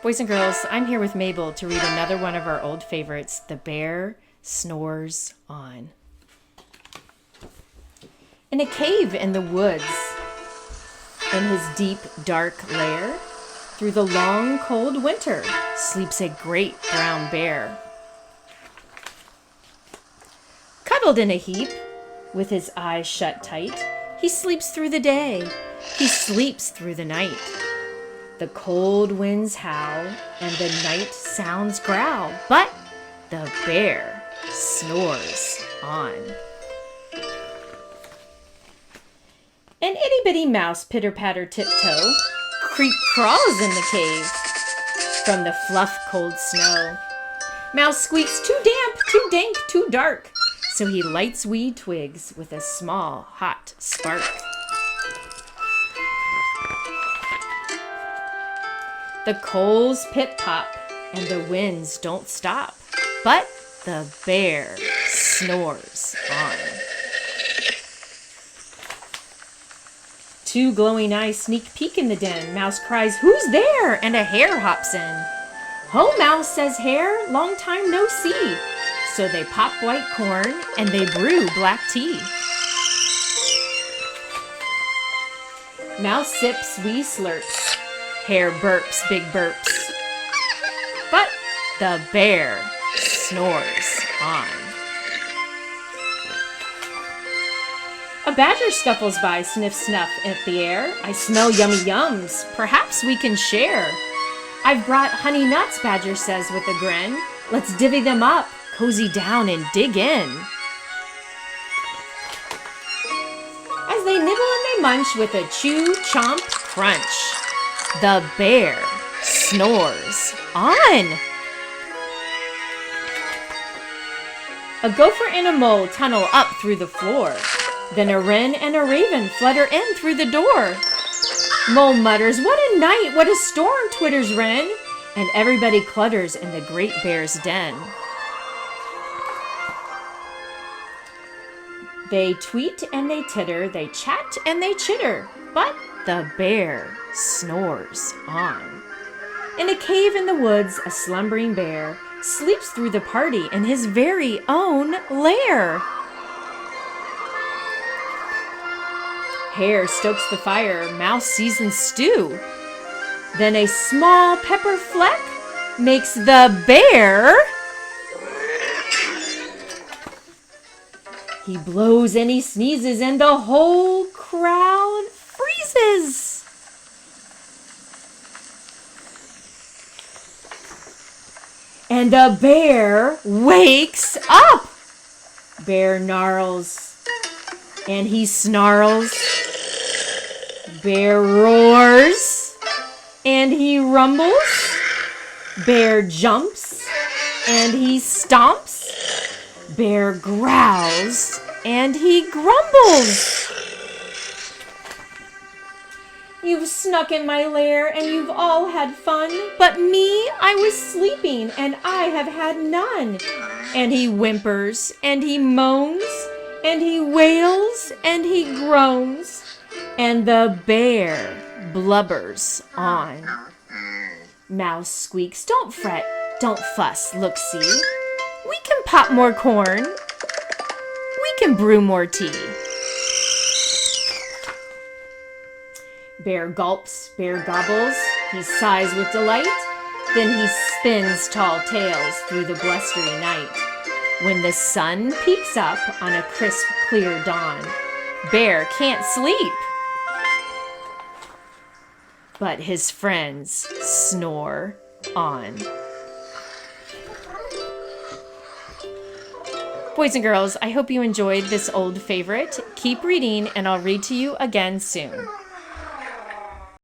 Boys and girls, I'm here with Mabel to read another one of our old favorites, The Bear Snores On. In a cave in the woods, in his deep, dark lair, through the long, cold winter, sleeps a great brown bear. Cuddled in a heap, with his eyes shut tight, he sleeps through the day, he sleeps through the night. The cold winds howl, and the night sounds growl, but the bear snores on. An itty-bitty mouse pitter-patter tiptoe crawls in the cave from the fluff cold snow. Mouse squeaks, too damp, too dank, too dark, so he lights wee twigs with a small hot spark. The coals pip-pop and the winds don't stop, but the bear snores on. Two glowing eyes sneak peek in the den. Mouse cries, "Who's there?" And a hare hops in. "Ho, Mouse," says Hare, "long time no see." So they pop white corn and they brew black tea. Mouse sips wee slurps. Hare burps big burps. But the bear snores on. A badger scuffles by, sniff snuff at the air. "I smell yummy yums, perhaps we can share." "I've brought honey nuts," Badger says with a grin. "Let's divvy them up, cozy down and dig in." As they nibble and they munch with a chew, chomp, crunch, the bear snores on. A gopher and a mole tunnel up through the floor. Then a wren and a raven flutter in through the door. Mole mutters, "What a night, what a storm," twitters wren, and everybody clutters in the great bear's den. They tweet and they titter, they chat and they chitter, but the bear snores on. In a cave in the woods, a slumbering bear sleeps through the party in his very own lair. Hare stokes the fire, Mouse seasons stew. Then a small pepper fleck makes the bear. He blows and he sneezes and the whole crowd freezes. And the bear wakes up. Bear gnarls and he snarls. Bear roars and he rumbles. Bear jumps and he stomps. Bear growls and he grumbles. "You've snuck in my lair and you've all had fun, but me, I was sleeping and I have had none." And he whimpers and he moans and he wails and he groans, and the bear blubbers on. Mouse squeaks, "Don't fret, don't fuss, look, see. We can pop more corn. We can brew more tea." Bear gulps, bear gobbles, he sighs with delight. Then he spins tall tales through the blustery night. When the sun peeks up on a crisp, clear dawn, Bear can't sleep, but his friends snore on. Boys and girls, I hope you enjoyed this old favorite. Keep reading, and I'll read to you again soon.